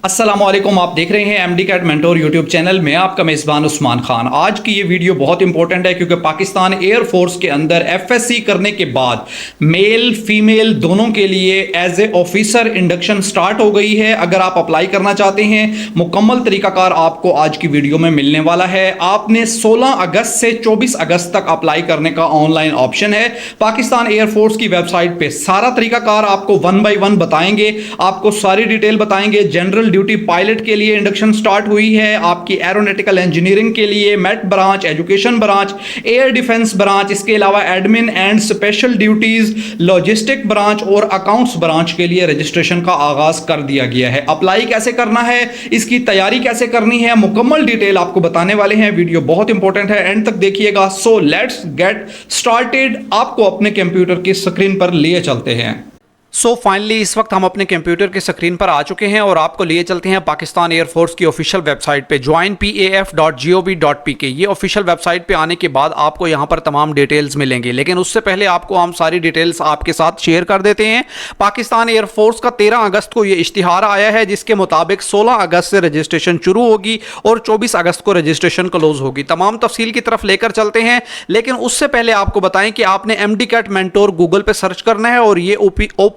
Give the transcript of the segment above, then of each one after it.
अस्सलामुअलैकुम, आप देख रहे हैं MD CAT mentor YouTube channel में। आपका मेज़बान उस्मान खान। आज की ये वीडियो बहुत इंपॉर्टेंट है क्योंकि पाकिस्तान एयरफोर्स के अंदर एफएससी करने के बाद मेल फीमेल दोनों के लिए as a officer induction start हो गई है। अगर आप अप्लाई करना चाहते हैं, मुकम्मल तरीकाकार आपको आज की वीडियो में मिलने वाला है। आपने 16 अगस्त से 24 अगस्त तक अप्लाई करने का ऑनलाइन ऑप्शन है। पाकिस्तान एयरफोर्स की वेबसाइट पे सारा तरीकाकार आपको 1 बाय 1 बताएंगे, आपको सारी डिटेल बताएंगे। जनरल ड्यूटी पायलट के लिए इंडक्शन स्टार्ट हुई है, आपकी एरोनॉटिकल इंजीनियरिंग के लिए met branch, education branch, air defence branch, इसके अलावा admin and special duties, logistic branch और अकाउंट्स ब्रांच के लिए रजिस्ट्रेशन का आगाज कर दिया गया है। अप्लाई कैसे करना है, इसकी तैयारी कैसे करनी है, मुकम्मल डिटेल आपको बताने वाले हैं। वीडियो बहुत इंपॉर्टेंट है, एंड तक देखिएगा। So let's get started. आपको अपने कंप्यूटर की स्क्रीन पर लिए चलते हैं। फाइनली इस वक्त हम अपने कंप्यूटर की स्क्रीन पर आ चुके हैं और आपको लिए चलते हैं पाकिस्तान एयरफोर्स की ऑफिशियल वेबसाइट पे joinpaf.gov.pk। ये ऑफिशियल वेबसाइट पे आने के बाद आपको यहां पर तमाम डिटेल्स मिलेंगे, लेकिन उससे पहले आपको हम सारी डिटेल्स आपके साथ शेयर कर देते हैं। पाकिस्तान एयरफोर्स का 13 अगस्त को ये इश्तिहार आया है, जिसके मुताबिक 16 अगस्त से रजिस्ट्रेशन शुरू होगी और 24 अगस्त को रजिस्ट्रेशन क्लोज होगी। तमाम तफसील की तरफ लेकर चलते हैं, लेकिन उससे पहले आपको बताएं कि आपने एमडी कैट मेंटोर गूगल पे सर्च करना है और ये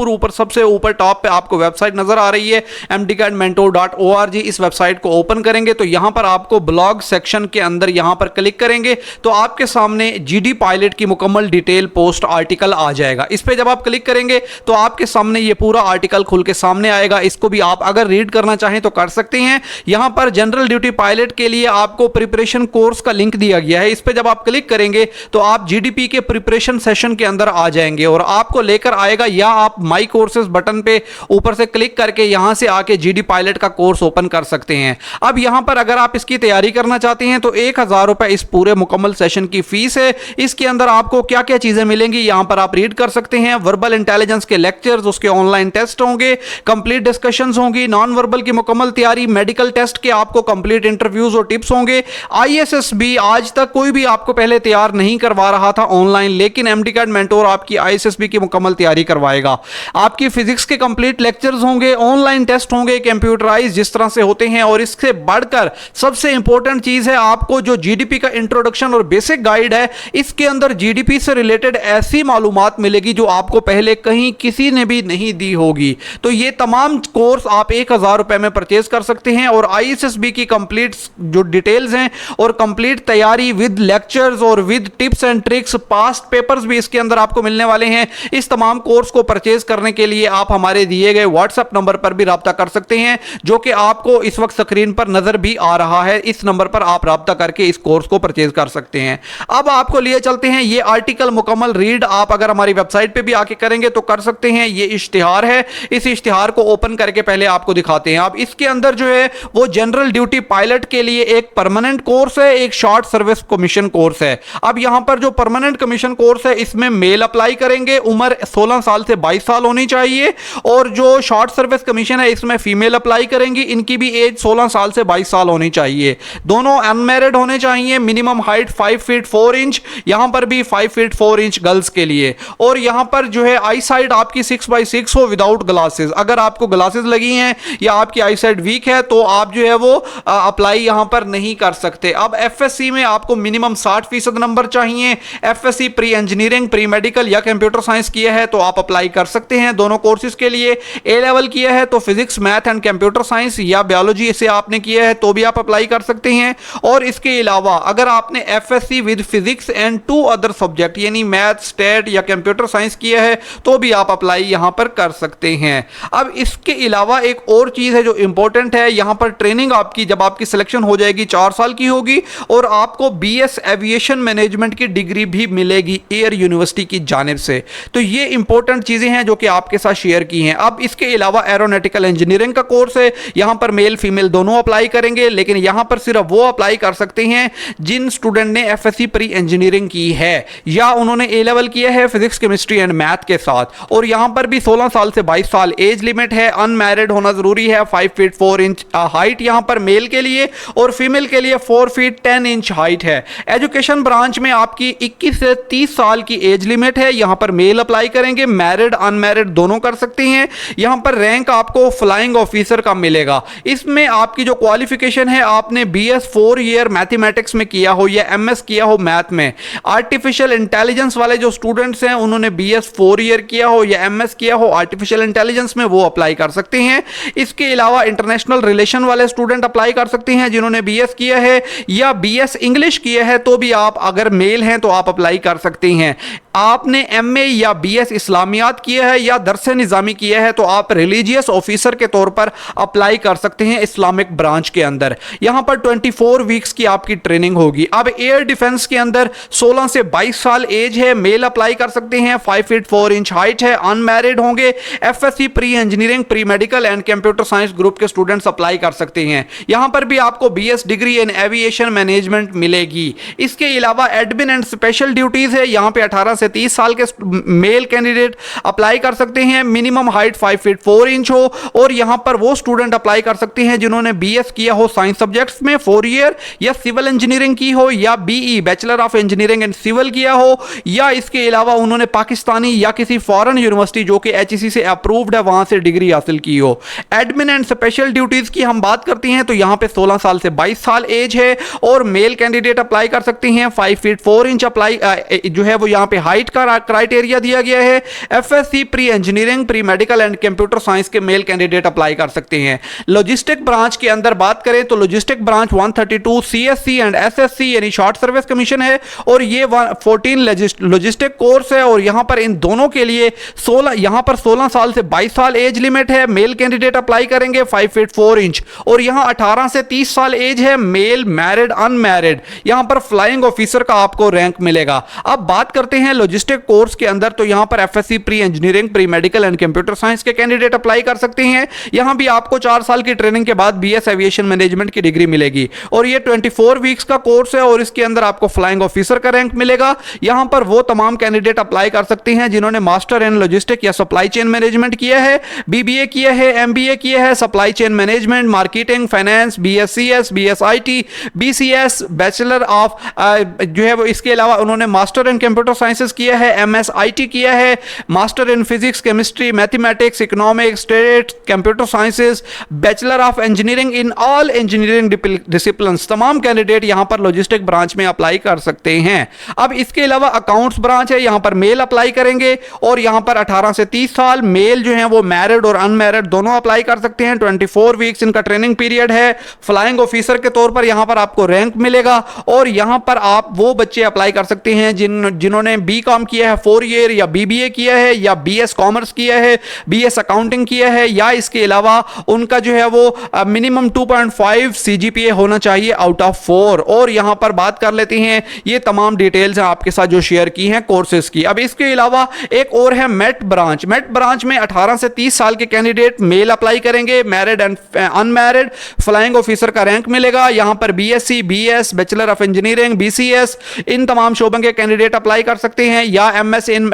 ऊपर सबसे ऊपर टॉप पे आपको वेबसाइट नजर आ रही है mdcatmentor.org। इस वेबसाइट को ओपन करेंगे तो यहां पर आपको ब्लॉग सेक्शन के अंदर यहां पर क्लिक करेंगे तो आपके सामने जीडी पायलट की मुकम्मल डिटेल पोस्ट आर्टिकल आ जाएगा। इस पे जब आप क्लिक करेंगे तो आपके सामने ये पूरा आर्टिकल खुल के सामने आएगा। इसको भी आप अगर रीड करना चाहें तो कर सकते हैं। यहां पर जनरल ड्यूटी पायलट के लिए आपको प्रिपरेशन कोर्स का लिंक दिया गया है। इस पे जब आप क्लिक करेंगे तो आप जीडीपी के प्रिपरेशन सेशन के अंदर आ जाएंगे और आपको लेकर आएगा, या आप माई कोर्सेज बटन पे ऊपर से क्लिक करके यहां से आके जीडी पायलट का कोर्स ओपन कर सकते हैं। अब यहां पर अगर आप इसकी तैयारी करना चाहते हैं तो 1000 रुपए इस पूरे मुकम्मल सेशन की फीस है। इसके अंदर आपको क्या क्या चीजें मिलेंगी यहां पर आप रीड कर सकते हैं। वर्बल इंटेलिजेंस के लेक्चर्स, उसके ऑनलाइन टेस्ट होंगे, कंप्लीट डिस्कशंस होंगी, नॉन वर्बल की मुकम्मल तैयारी, मेडिकल टेस्ट के आपको कंप्लीट इंटरव्यूज और टिप्स होंगे। आईएसएसबी आज तक कोई भी आपको पहले तैयार नहीं करवा रहा था ऑनलाइन, लेकिन एमडी कैट मेंटोर आपकी आईएसएसबी की मुकम्मल तैयारी करवाएगा। आपकी फिजिक्स के कंप्लीट लेक्चर्स होंगे, ऑनलाइन टेस्ट होंगे कंप्यूटराइज जिस तरह से होते हैं, और इससे बढ़कर सबसे इंपॉर्टेंट चीज है आपको जो जीडीपी का इंट्रोडक्शन और बेसिक गाइड है, इसके अंदर जीडीपी से रिलेटेड ऐसी मालूमात मिलेगी जो आपको पहले कहीं किसी ने भी नहीं दी होगी। तो ये तमाम कोर्स आप 1000 रुपए में परचेज कर सकते हैं और आईएसएसबी की कंप्लीट जो डिटेल्स हैं और कंप्लीट तैयारी विद लेक्चर्स और with tips and tricks, past papers भी इसके अंदर आपको मिलने वाले हैं। इस तमाम कोर्स को परचेज करने के लिए आप हमारे दिए गए व्हाट्सएप नंबर पर भी राब्ता कर सकते हैं, जो कि आपको इस वक्त स्क्रीन पर नजर भी आ रहा है। इस नंबर पर आप राब्ता करके इस कोर्स को परचेज कर सकते हैं। अब आपको लिए चलते हैं ये आर्टिकल मुकम्मल रीड आप अगर हमारी वेबसाइट पे भी आके करेंगे तो कर सकते हैं। ये इश्तिहार है, इस इश्तिहार को ओपन करके पहले आपको दिखाते हैं। अब इसके अंदर जो है वो जनरल ड्यूटी पायलट के लिए एक परमानेंट कोर्स है, एक शॉर्ट सर्विस कमीशन कोर्स है। अब यहां पर जो परमानेंट कमीशन कोर्स है इसमें मेल अप्लाई करेंगे, उम्र 16 साल से 22 साल होनी चाहिए, और जो शॉर्ट सर्विस कमीशन है इसमें फीमेल अप्लाई करेंगी, इनकी भी एज 16 साल से 22 साल होनी चाहिए। दोनों अनमैरिड होने चाहिए। मिनिमम हाइट 5 फीट 4 इंच, यहां पर भी 5 फीट 4 इंच गर्ल्स के लिए। और यहां पर जो है आई साइड आपकी 6x6 हो विदाउट ग्लासेस। अगर आपको ग्लासेस लगी हैं या आपकी आई साइड वीक है तो आप जो है वो अप्लाई यहां पर नहीं कर सकते। अब एफएससी में आपको मिनिमम 60% नंबर चाहिए। FSc pre engineering, pre medical या कंप्यूटर साइंस किया है तो आप अप्लाई कर सकते हैं दोनों कोर्सेज के लिए। ए लेवल किया है तो physics, math and computer science या बायोलॉजी से आपने किया है तो भी आप अप्लाई कर सकते हैं। और इसके अलावा अगर आपने FSc with physics and 2 other subject यानी मैथ, स्टेट या कंप्यूटर साइंस किया है तो भी आप अप्लाई यहां पर कर सकते हैं। अब इसके अलावा एक और चीज है जो इंपॉर्टेंट है, यहां पर ट्रेनिंग आपकी जब आपकी सिलेक्शन हो जाएगी 4 साल की होगी और आपको बीएस एविएशन मैनेजमेंट की डिग्री भी मिलेगी एयर यूनिवर्सिटी की जानिब से। तो ये इंपॉर्टेंट चीजें हैं जो कि आपके साथ शेयर की हैं। अब इसके अलावा एरोनॉटिकल इंजीनियरिंग का कोर्स है, यहां पर मेल फीमेल दोनों अप्लाई करेंगे, लेकिन यहां पर सिर्फ वो अप्लाई कर सकते हैं जिन स्टूडेंट ने एफएससी प्री इंजीनियरिंग की है या उन्होंने ए लेवल किया है फिजिक्स, केमिस्ट्री एंड मैथ के साथ। और यहां पर भी 16 साल से 22 साल एज लिमिट है। अनमैरिड होना जरूरी है। 5 फीट 4 इंच हाइट यहां पर मेल के लिए और फीमेल के लिए 4 फीट 10 इंच हाइट है। एजुकेशन ब्रांच में आपकी 21 से 30 साल की एज लिमिट है। यहां पर मेल अप्लाई करेंगे, मैरिड अनमैरिड दोनों कर सकती हैं। यहां पर रैंक आपको फ्लाइंग ऑफिसर का मिलेगा। इसमें आपकी जो क्वालिफिकेशन है, आपने बीएस 4 ईयर मैथमेटिक्स में किया हो या एमएस किया हो मैथ में। आर्टिफिशियल इंटेलिजेंस वाले जो स्टूडेंट्स हैं उन्होंने बीएस 4 ईयर किया हो या एमएस किया हो आर्टिफिशियल इंटेलिजेंस में, वो अप्लाई कर सकते हैं। इसके अलावा इंटरनेशनल रिलेशन वाले स्टूडेंट अप्लाई कर सकते हैं जिन्होंने बीएस किया है, या बीएस इंग्लिश किया है तो भी आप, अगर मेल हैं तो आप अप्लाई कर सकते हैं। आपने एमए या बीएस इस्लामियात किया है या दरस निज़ामी किया है तो आप रिलीजियस ऑफिसर के तौर पर अप्लाई कर सकते हैं इस्लामिक ब्रांच के अंदर। यहां पर 24 वीक्स की आपकी ट्रेनिंग होगी। अब एयर डिफेंस के अंदर 16 से 22 साल एज है, मेल अप्लाई कर सकते हैं, 5 फीट 4 इंच हाइट है, अनमैरिड होंगे। FSc pre engineering, pre medical and computer science group के स्टूडेंट्स अप्लाई कर सकते हैं। यहां पर भी आपको BS degree in aviation management मिलेगी। इसके अलावा एडमिन एंड स्पेशल ड्यूटीज है, यहां पे 18 से 30 साल के मेल कैंडिडेट अप्लाई कर सकते हैं। मिनिमम हाइट 5 फीट 4 इंच हो, और यहां पर वो स्टूडेंट अप्लाई कर सकते हैं जिन्होंने बीएस किया हो साइंस सब्जेक्ट्स में 4 ईयर, या सिविल इंजीनियरिंग की हो, या BE bachelor of engineering and civil किया हो, या इसके अलावा उन्होंने पाकिस्तानी या किसी फॉरेन यूनिवर्सिटी जो कि एचईसी से अप्रूव्ड है वहां से डिग्री हासिल की हो। एडमिन एंड स्पेशल ड्यूटीज की हम बात करते हैं तो यहां पे 16 साल से 22 साल एज है, और मेल कैंडिडेट अप्लाई कर सकते हैं। 5 फीट 4 इंच अप्लाई जो है वो यहां पे हाइट का क्राइटेरिया दिया गया है। FSc pre engineering, pre medical and computer science के मेल कैंडिडेट अप्लाई कर सकते हैं। लॉजिस्टिक ब्रांच के अंदर बात करें तो logistic branch 132 CSC and SSC यानी शॉर्ट सर्विस कमीशन है, और ये 14 लॉजिस्टिक कोर्स है, और यहां पर इन दोनों के लिए 16 साल से 22 साल एज लिमिट है। मेल कैंडिडेट अप्लाई करेंगे 5 फीट 4 इंच, और यहां 18 से 30 साल एज है, मेल, मैरिड, अनमैरिड। यहां पर फ्लाइंग ऑफिसर का आपको रैंक मिलेगा। अब बात करते हैं लॉजिस्टिक कोर्स के अंदर, तो यहां पर FSc pre engineering, pre medical and computer science के कैंडिडेट अप्लाई कर सकते हैं। यहां भी आपको 4 साल की ट्रेनिंग के बाद बीएस एविएशन मैनेजमेंट की डिग्री मिलेगी, और ये 24 वीक्स का कोर्स है, और इसके अंदर आपको फ्लाइंग ऑफिसर का रैंक मिलेगा। यहां पर वो तमाम कैंडिडेट अप्लाई कर सकते हैं जिन्होंने मास्टर इन लॉजिस्टिक या सप्लाई चेन मैनेजमेंट किया है, बीबीए किया है, एमबीए किया है, supply chain management, marketing, finance, BSCS, BSIT, BCS, bachelor of जो है वो, इसके अलावा उन्होंने मास्टर इन कंप्यूटर साइंसेस किया है, एमएसआईटी किया है, master in physics, chemistry, mathematics, economics, state, computer sciences, bachelor of engineering in all engineering disciplines. तमाम कैंडिडेट यहां पर लॉजिस्टिक ब्रांच में अप्लाई कर सकते हैं। अब इसके अलावा अकाउंट्स ब्रांच है, यहां पर मेल अप्लाई करेंगे, और यहां पर 18 से 30 साल, मेल जो है वो मैरिड और अनमैरिड दोनों अप्लाई कर सकते हैं। 24 वीक्स इनका ट्रेनिंग पीरियड है। फ्लाइंग ऑफिसर के तौर पर यहां पर आपको रैंक मिलेगा, और यहां पर आप वो बच्चे अप्लाई कर सकते हैं जिन्होंने बीकॉम किया है 4 ईयर, या बीबीए किया है, या बीएस कॉमर्स किया है, बीएस अकाउंटिंग किया है, या इसके अलावा उनका जो है वो मिनिमम 2.5 सीजीपीए होना चाहिए आउट ऑफ 4। और यहां पर बात कर लेते हैं, ये तमाम डिटेल्स हैं आपके साथ जो शेयर की हैं कोर्सेज की। अब इसके अलावा एक और है मेट ब्रांच। मेट ब्रांच में 18 से 30 साल के कैंडिडेट मेल अप्लाई करेंगे, married and unmarried, flying officer का रैंक मिलेगा। यहां पर BSc, BS, bachelor of engineering, BCS, इन तमाम शोबों के कैंडिडेट अप्लाई कर सकते हैं, या MS in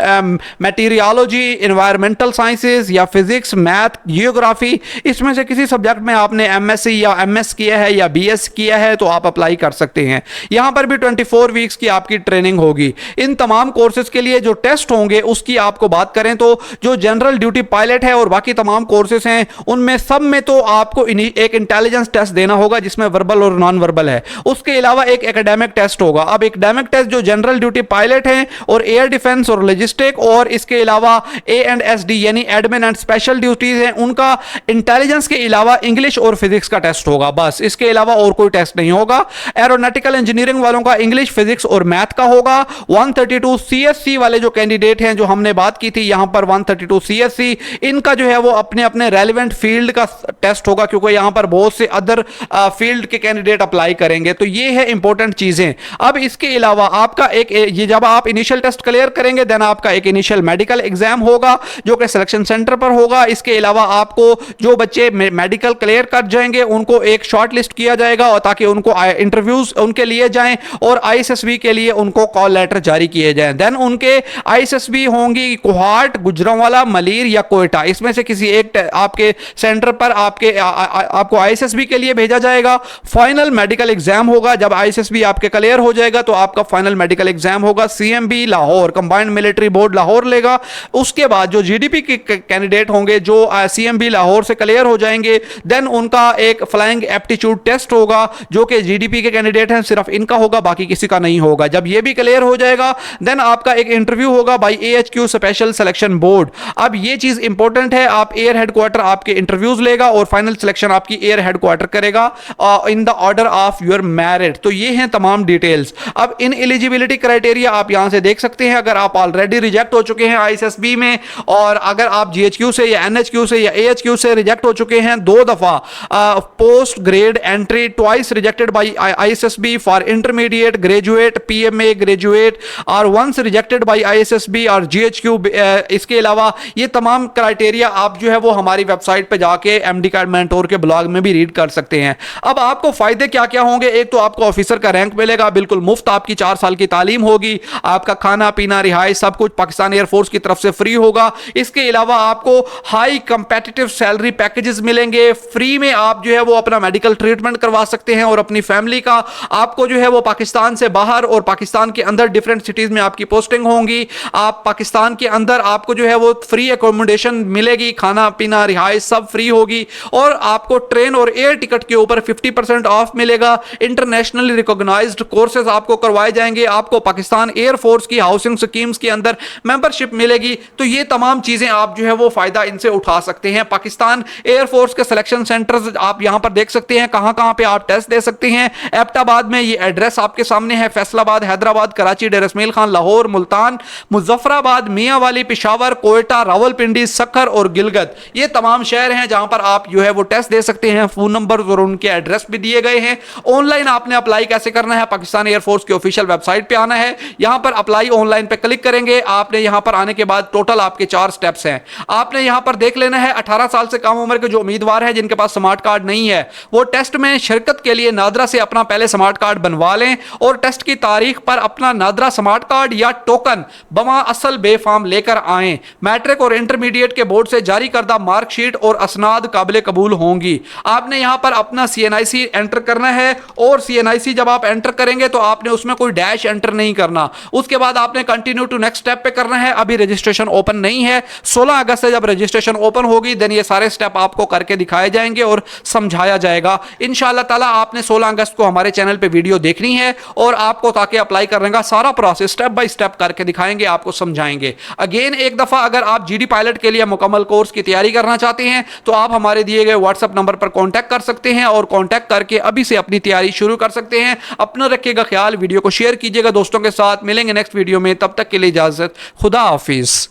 meteorology, environmental sciences, या फिजिक्स, मैथ, जियोग्राफी, इसमें से किसी सब्जेक्ट में आपने एमएससी या एमएस किया है या बीएस किया है तो आप अप्लाई कर सकते हैं। यहां पर भी 24 वीक्स की आपकी ट्रेनिंग होगी। इन तमाम कोर्सेज के लिए जो टेस्ट होंगे उसकी आपको बात करें तो जो जनरल ड्यूटी पायलट है और बाकी तमाम कोर्सेज हैं उनमें सब में तो आपको एक इंटेलिजेंस टेस्ट देना होगा जिसमें वर्बल और नॉन वर्बल है। उसके अलावा एक एकेडमिक टेस्ट होगा। अब एकेडमिक टेस्ट जो जनरल ड्यूटी पायलट हैं और एयर डिफेंस और लॉजिस्टिक और इसके अलावा A&SD यानी एडमिन एंड स्पेशल ड्यूटीज हैं, उनका इंटेलिजेंस के अलावा इंग्लिश और फिजिक्स का टेस्ट होगा बस, इसके अलावा और कोई टेस्ट नहीं होगा। एरोनॉटिकल इंजीनियरिंग वालों का इंग्लिश, फिजिक्स और मैथ का होगा। 132 CSC वाले जो कैंडिडेट हैं जो हमने बात की थी यहां पर 132 CSC, इनका जो है वो अपने अपने रेलेवेंट फील्ड का टेस्ट होगा क्योंकि यहां पर बहुत से अदर फील्ड के कैंडिडेट अप्लाई करेंगे। तो ये है इंपॉर्टेंट चीजें। अब इसके अलावा आपका एक ये जब आप इनिशियल टेस्ट क्लियर करेंगे देन आपका एक इनिशियल मेडिकल एग्जाम होगा जो कि सिलेक्शन सेंटर पर होगा। इसके अलावा आपको जो बच्चे मेडिकल क्लियर कर जाएंगे उनको एक शॉर्ट लिस्ट किया जाएगा और ताकि उनको इंटरव्यूज उनके लिए जाएं और ISSB के लिए उनको कॉल लेटर जारी किए जाएं। देन उनके ISSB होंगी कोहाट, गुजरांवाला, मलीर या कोयटा, इसमें से किसी एक आपके सेंटर पर आपको ISSB के लिए भेजा जाएगा। फाइनल मेडिकल एग्जाम होगा। जब ISSB आपके क्लियर हो जाएगा तो आपका फाइनल मेडिकल एग्जाम होगा CMB Lahore, combined military board Lahore लेगा। उसके बाद जो जीडीपी के कैंडिडेट होंगे जो सीएमबी लाहौर से क्लियर हो जाएंगे, देन उनका एक फ्लाइंग एप्टीट्यूड टेस्ट होगा जो कि जीडीपी के कैंडिडेट हैं सिर्फ इनका होगा, बाकी किसी का नहीं होगा। जब ये भी क्लियर हो जाएगा देन आपका एक इंटरव्यू होगा by AHQ special selection board. अब ये चीज इंपॉर्टेंट है, आप एयर हेडक्वार्टर आपके इंटरव्यूज लेगा और फाइनल सिलेक्शन आपकी एयर हेडक्वार्टर करेगा in the order of your merit. तो ये हैं तमाम डिटेल्स। अब इन एलिजिबिलिटी क्राइटेरिया आप यहां से देख सकते हैं। अगर आप ऑलरेडी रिजेक्ट हो चुके हैं ISSB में, और अगर आप GHQ से या NHQ से या AHQ से रिजेक्ट हो चुके हैं 2 दफा, post grade entry twice rejected by ISSB for intermediate, graduate, PMA graduate, और वंस रिजेक्टेड बाय ISSB और GHQ, इसके अलावा ये तमाम क्राइटेरिया आप जो है वो हमारी वेबसाइट पे जाके MD-CAT मेंटोर के ब्लॉग में भी रीड कर सकते हैं। अब आपको फायदे क्या क्या होंगे? एक तो आपको ऑफिसर का रैंक मिलेगा, बिल्कुल मुफ्त आपकी 4 साल की तालीम होगी, आपका खाना पीना रिहाइश सब कुछ पाकिस्तान एयरफोर्स की तरफ से फ्री होगा। इसके अलावा आपको हाई कंपेटिटिव सैलरी पैकेजेस मिलेंगे, फ्री में आप जो है वो अपना मेडिकल ट्रीटमेंट करवा सकते हैं और अपनी फैमिली का। आपको जो है वो पाकिस्तान से बाहर और पाकिस्तान के अंदर डिफरेंट सिटीज में आपकी पोस्टिंग होंगी। आप पाकिस्तान के अंदर आपको जो है वो फ्री एकोमोडेशन मिलेगी, खाना पीना रिहाइश सब फ्री होगी, और आपको ट्रेन और एयर टिकट के ऊपर 50% ऑफ मिलेगा। इंटरनेशनली रिकॉग्नाइज्ड कोर्सेज आपको करवाए जाएंगे। आपको पाकिस्तान एयरफोर्स की हाउसिंग स्कीम्स के अंदर मेंबरशिप मिलेगी। तो ये तमाम चीजें आप जो है वो फायदा इनसे उठा सकते हैं। पाकिस्तान एयरफोर्स के सिलेक्शन सेंटर्स आप यहां पर देख सकते हैं कहां कहां पे आप टेस्ट दे सकते हैं। एबटाबाद में ये एड्रेस आपके सामने है, फैसलाबाद, हैदराबाद, कराची, डेर इस्माइल खान, लाहौर, मुल्तान, मुजफ्फराबाद, मियांवाली, पेशावर, कोयटा, रावलपिंडी, सक्खर और गिलगित, ये तमाम शहर हैं जहां पर आप जो है वो टेस्ट दे सकते हैं। फोन नंबर और उनके एड्रेस भी दिए गए हैं। ऑनलाइन आपने अप्लाई कैसे करना है? पाकिस्तान एयरफोर्स की ऑफिशियल वेबसाइट पे आना है, यहां पर अप्लाई ऑनलाइन पे क्लिक करेंगे। आपने यहां पर आने के बाद टोटल आपके 4 स्टेप्स हैं। आपने यहां पर देख लेना है 18 साल से कम उम्र के जो उम्मीदवार हैं जिनके पास स्मार्ट कार्ड नहीं है, वो टेस्ट में शिरकत के लिए नादरा से अपना पहले स्मार्ट कार्ड बनवा लें और टेस्ट की तारीख पर अपना नादरा स्मार्ट कार्ड या टोकन बमा असल बे फॉर्म लेकर आएं। मैट्रिक और इंटरमीडिएट के बोर्ड से जारी करदा मार्कशीट और असनाद काबिल कबूल होंगी। आपने यहां पर अपना CNIC एंटर करना है, और CNIC जब आप एंटर करेंगे तो आपने उसमें कोई डैश एंटर नहीं करना। उसके बाद आपने कंटिन्यू टू नेक्स्ट स्टेप पे करना है। अभी रजिस्ट्रेशन ओपन नहीं है, 16 अगस्त से जब रजिस्ट्रेशन ओपन होगी देन ये सारे स्टेप आपको करके दिखाए जाएंगे और समझाया जाएगा। इंशाअल्लाह ताला आपने 16 अगस्त को हमारे चैनल पे वीडियो देखनी है और आपको ताकि अप्लाई करने का सारा प्रोसेस स्टेप बाय स्टेप करके दिखाएंगे, आपको समझाएंगे। अगेन एक दफा अगर आप GD पायलट के लिए मुकम्मल कोर्स की तैयारी करना चाहते हैं तो आप हमारे दिए गए WhatsApp नंबर पर कांटेक्ट कर सकते हैं और कांटेक्ट करके अभी से अपनी तैयारी शुरू कर सकते हैं। अपना रखिएगा ख्याल, वीडियो को शेयर कीजिएगा दोस्तों के साथ। मिलेंगे नेक्स्ट वीडियो में, तब तक के लिए इजाजत, खुदा हाफिज।